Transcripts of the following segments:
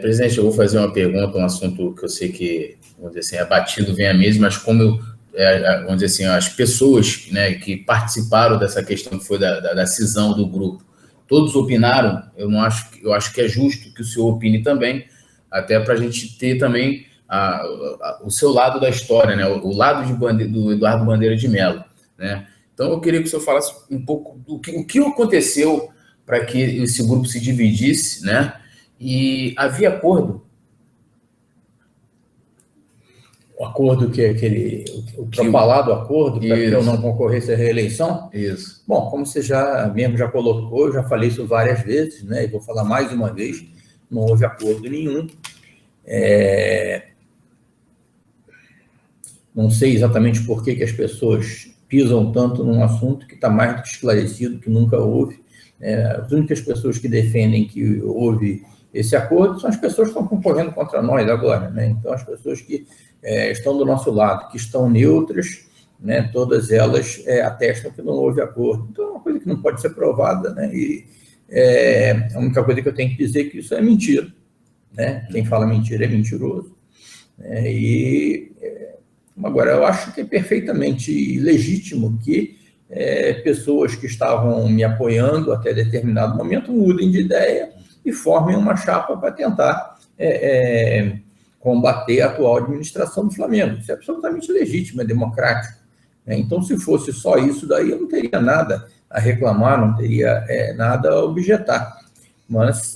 Presidente, eu vou fazer uma pergunta, um assunto que eu sei que, vamos dizer assim, é batido, vem à mesa, mas como vamos dizer assim, as pessoas, né, que participaram dessa questão que foi da cisão do grupo, todos opinaram, eu acho que é justo que o senhor opine também, até para a gente ter também o seu lado da história, né, o lado do Eduardo Bandeira de Mello, né? Então, eu queria que o senhor falasse um pouco o que aconteceu para que esse grupo se dividisse, né? E havia acordo. O acordo o propalado acordo para que eu não concorresse à reeleição? Isso. Bom, como você já colocou, eu já falei isso várias vezes, né? E vou falar mais uma vez, não houve acordo nenhum. Não sei exatamente por que as pessoas pisam tanto num assunto que está mais do que esclarecido, que nunca houve. As únicas pessoas que defendem que houve esse acordo são as pessoas que estão concorrendo contra nós agora, né? Então, as pessoas que estão do nosso lado, que estão neutras, né? Todas elas atestam que não houve acordo. Então, é uma coisa que não pode ser provada, né? E a única coisa que eu tenho que dizer é que isso é mentira, né? Quem fala mentira é mentiroso. Agora, eu acho que é perfeitamente legítimo que pessoas que estavam me apoiando até determinado momento mudem de ideia e formem uma chapa para tentar combater a atual administração do Flamengo. Isso é absolutamente legítimo, é democrático. Então, se fosse só isso daí, eu não teria nada a reclamar, não teria nada a objetar. Mas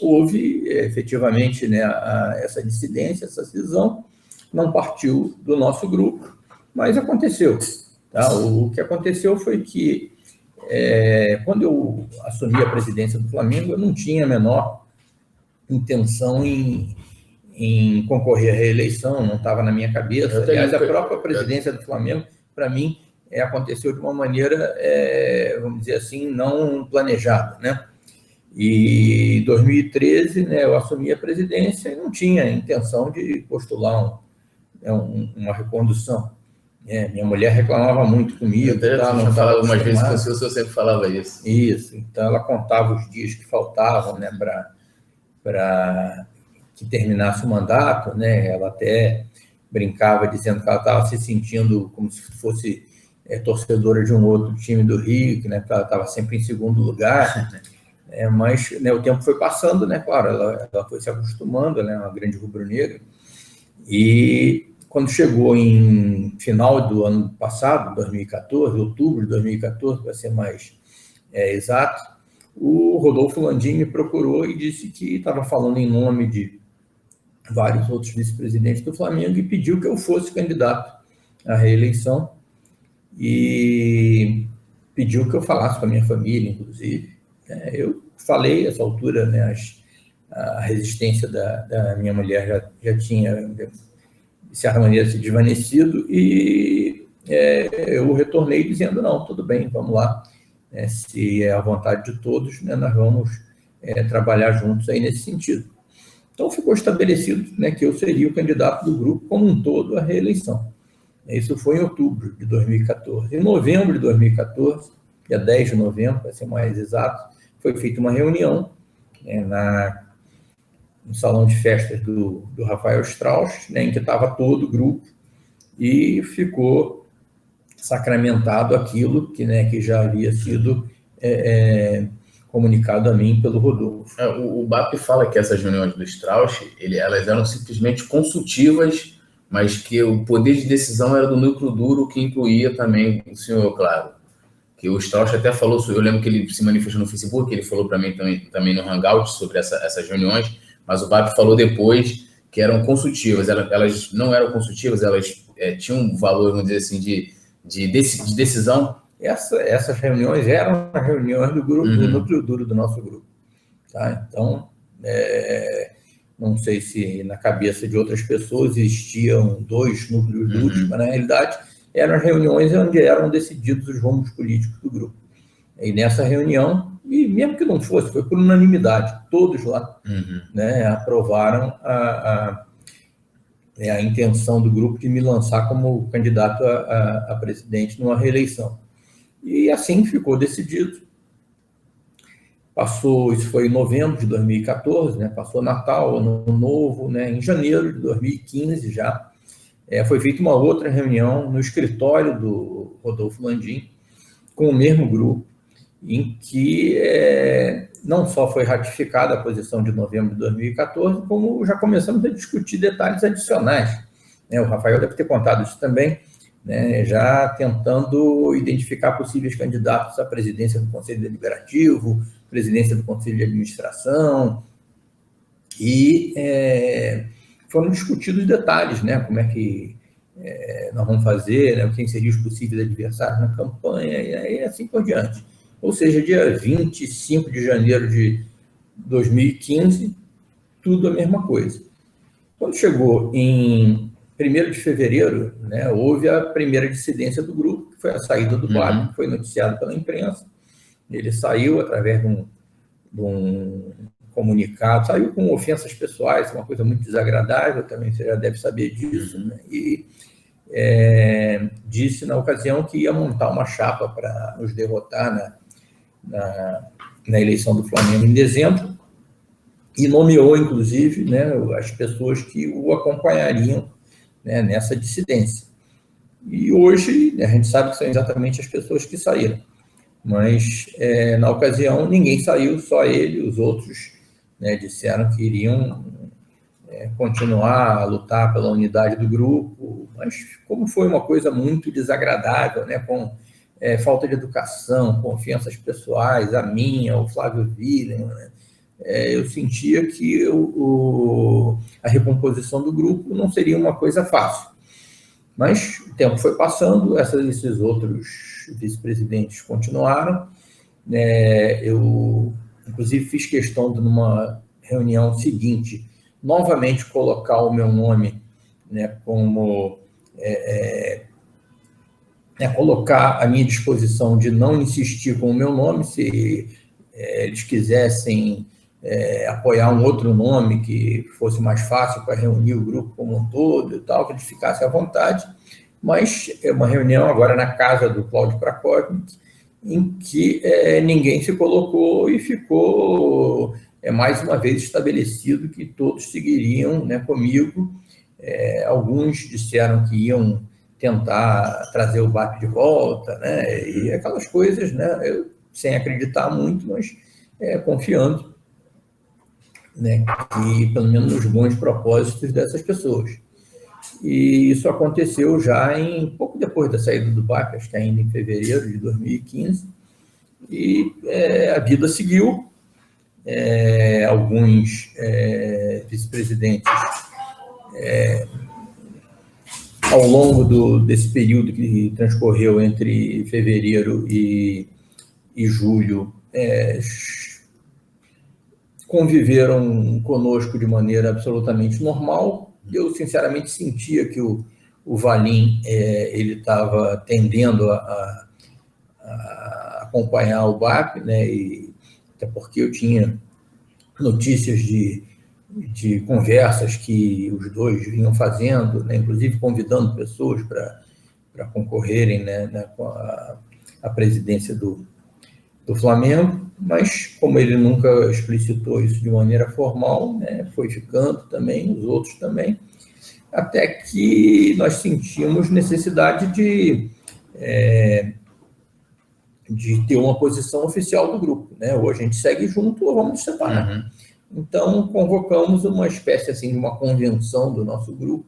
houve, efetivamente, né, essa dissidência, essa cisão, não partiu do nosso grupo, mas aconteceu. Tá? O que aconteceu foi que, quando eu assumi a presidência do Flamengo, eu não tinha a menor intenção em concorrer à reeleição, não estava na minha cabeça. Aliás, a própria presidência do Flamengo, para mim, aconteceu de uma maneira, vamos dizer assim, não planejada, né? E em 2013, né, eu assumi a presidência e não tinha intenção de postular uma recondução. Minha mulher reclamava muito comigo. Não falava algumas vezes com o senhor sempre falava isso. Isso, então ela contava os dias que faltavam, né, para que terminasse o mandato, né? Ela até brincava dizendo que ela estava se sentindo como se fosse torcedora de um outro time do Rio, que, né, ela estava sempre em segundo lugar. Mas, né, o tempo foi passando, né? Claro, ela foi se acostumando, né? Uma grande rubro-negra. E quando chegou em final do ano passado, 2014, outubro de 2014, para ser mais exato, o Rodolfo Landim me procurou e disse que estava falando em nome de vários outros vice-presidentes do Flamengo e pediu que eu fosse candidato à reeleição e pediu que eu falasse com a minha família, inclusive. Eu falei, nessa altura, né, a resistência da minha mulher já tinha, de certa maneira, se desvanecido, e eu retornei dizendo, não, tudo bem, vamos lá, se é a vontade de todos, né, nós vamos trabalhar juntos aí nesse sentido. Então, ficou estabelecido, né, que eu seria o candidato do grupo como um todo à reeleição. Isso foi em outubro de 2014. Em novembro de 2014, dia 10 de novembro, para ser mais exato, foi feita uma reunião no salão de festas do Rafael Strauss, né, em que estava todo o grupo, e ficou sacramentado aquilo que já havia sido comunicado a mim pelo Rodolfo. O BAP fala que essas reuniões do Strauss, elas eram simplesmente consultivas, mas que o poder de decisão era do núcleo duro, que incluía também o senhor, claro. Que o Strauss até falou, eu lembro que ele se manifestou no Facebook, ele falou para mim também no Hangout sobre essas reuniões, mas o BAP falou depois que eram consultivas. Elas não eram consultivas, elas tinham um valor, vamos dizer assim, de decisão. Essas reuniões eram as reuniões do grupo, do núcleo duro do nosso grupo. Tá? Então, não sei se na cabeça de outras pessoas existiam dois núcleos duros, mas na realidade eram as reuniões onde eram decididos os rumos políticos do grupo. E nessa reunião, e mesmo que não fosse, foi por unanimidade, todos lá né, aprovaram a intenção do grupo de me lançar como candidato a presidente numa reeleição. E assim ficou decidido. Passou, isso foi em novembro de 2014, né? Passou Natal, Ano Novo, né? Em janeiro de 2015 já, foi feita uma outra reunião no escritório do Rodolfo Landim, com o mesmo grupo, em que não só foi ratificada a posição de novembro de 2014, como já começamos a discutir detalhes adicionais. O Rafael deve ter contado isso também, né, já tentando identificar possíveis candidatos à presidência do Conselho Deliberativo, presidência do Conselho de Administração, e foram discutidos detalhes, né, como é que nós vamos fazer, né, quem seriam os possíveis adversários na campanha, e assim por diante. Ou seja, dia 25 de janeiro de 2015, tudo a mesma coisa. Quando chegou em 1º de fevereiro, né, houve a primeira dissidência do grupo, que foi a saída do BAP, que foi noticiado pela imprensa. Ele saiu através de um comunicado, saiu com ofensas pessoais, uma coisa muito desagradável, também você já deve saber disso, né? E disse na ocasião que ia montar uma chapa para nos derrotar na eleição do Flamengo em dezembro, e nomeou, inclusive, né, as pessoas que o acompanhariam, né, nessa dissidência. E hoje, né, a gente sabe que são exatamente as pessoas que saíram, mas na ocasião ninguém saiu, só ele. Os outros, né, disseram que iriam continuar a lutar pela unidade do grupo, mas como foi uma coisa muito desagradável, né, com falta de educação, confianças pessoais, a minha, o Flávio Wieland, né, eu sentia que a recomposição do grupo não seria uma coisa fácil. Mas o tempo foi passando, esses outros vice-presidentes continuaram. Eu, inclusive, fiz questão de, numa reunião seguinte, novamente colocar o meu nome, né, como colocar à minha disposição de não insistir com o meu nome, se eles quisessem apoiar um outro nome que fosse mais fácil para reunir o grupo como um todo e tal, que eles ficassem à vontade. Mas é uma reunião agora na casa do Cláudio Prakovic, em que ninguém se colocou, e ficou mais uma vez estabelecido que todos seguiriam, né, comigo. Alguns disseram que iam tentar trazer o BAP de volta, né, e aquelas coisas, né, eu sem acreditar muito, mas confiando, né, que pelo menos nos bons propósitos dessas pessoas. E isso aconteceu já pouco depois da saída do BAP, acho que ainda em fevereiro de 2015, e a vida seguiu. Alguns vice-presidentes, ao longo desse período que transcorreu entre fevereiro e julho, conviveram conosco de maneira absolutamente normal. Eu, sinceramente, sentia que o Valim ele estava tendendo a acompanhar o BAP, né, e até porque eu tinha notícias de conversas que os dois vinham fazendo, né, inclusive convidando pessoas para concorrerem, né, com a presidência do Flamengo, mas como ele nunca explicitou isso de maneira formal, né, foi ficando também, os outros também, até que nós sentimos necessidade de ter uma posição oficial do grupo, né? Ou a gente segue junto ou vamos nos separar. Uhum. Então, convocamos uma espécie assim, de uma convenção do nosso grupo,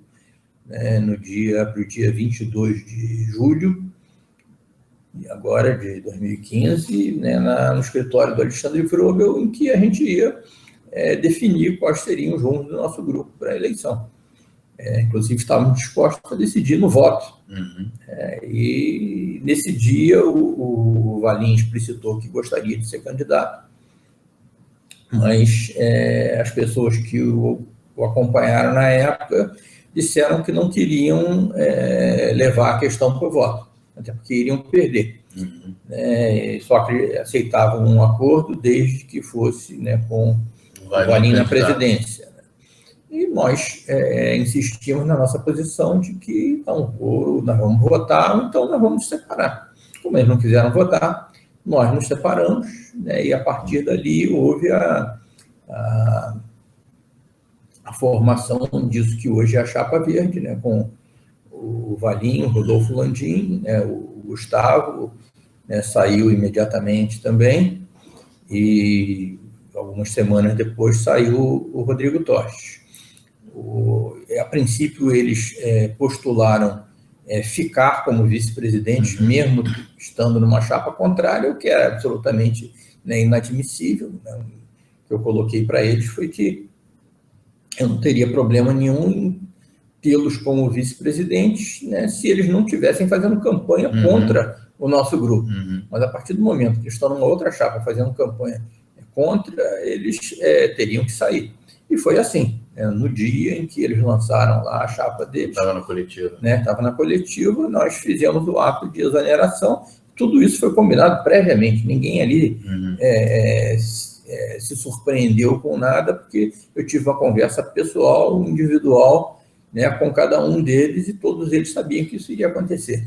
né, para o dia 22 de julho, agora de 2015, né, no escritório do Alexandre Frobel, em que a gente ia definir quais seriam os rumos do nosso grupo para a eleição. Inclusive, estávamos dispostos a decidir no voto. Uhum. E nesse dia o Valim explicitou que gostaria de ser candidato, mas as pessoas que o acompanharam na época disseram que não queriam levar a questão para o voto, até porque iriam perder. Uhum. Só que aceitavam um acordo desde que fosse, né, com o Valim na presidência. Né? E nós insistimos na nossa posição de que então, ou nós vamos votar, ou então nós vamos separar. Como eles não quiseram votar, nós nos separamos, né, e a partir dali houve a formação disso que hoje é a Chapa Verde, né, com o Valinho, o Rodolfo Landim, né, o Gustavo, né, saiu imediatamente também, e algumas semanas depois saiu o Rodrigo Torres. A princípio, eles postularam ficar como vice-presidentes, mesmo estando numa chapa contrária, o que era absolutamente, né, inadmissível. Né? O que eu coloquei para eles foi que eu não teria problema nenhum em tê-los como vice-presidentes, né, se eles não estivessem fazendo campanha contra o nosso grupo. Mas a partir do momento que estão numa outra chapa fazendo campanha contra, eles teriam que sair. E foi assim, né, no dia em que eles lançaram lá a chapa deles. Estava na coletiva. Estava na coletiva, nós fizemos o ato de exoneração. Tudo isso foi combinado previamente, ninguém ali se surpreendeu com nada, porque eu tive uma conversa pessoal, individual, né, com cada um deles, e todos eles sabiam que isso iria acontecer.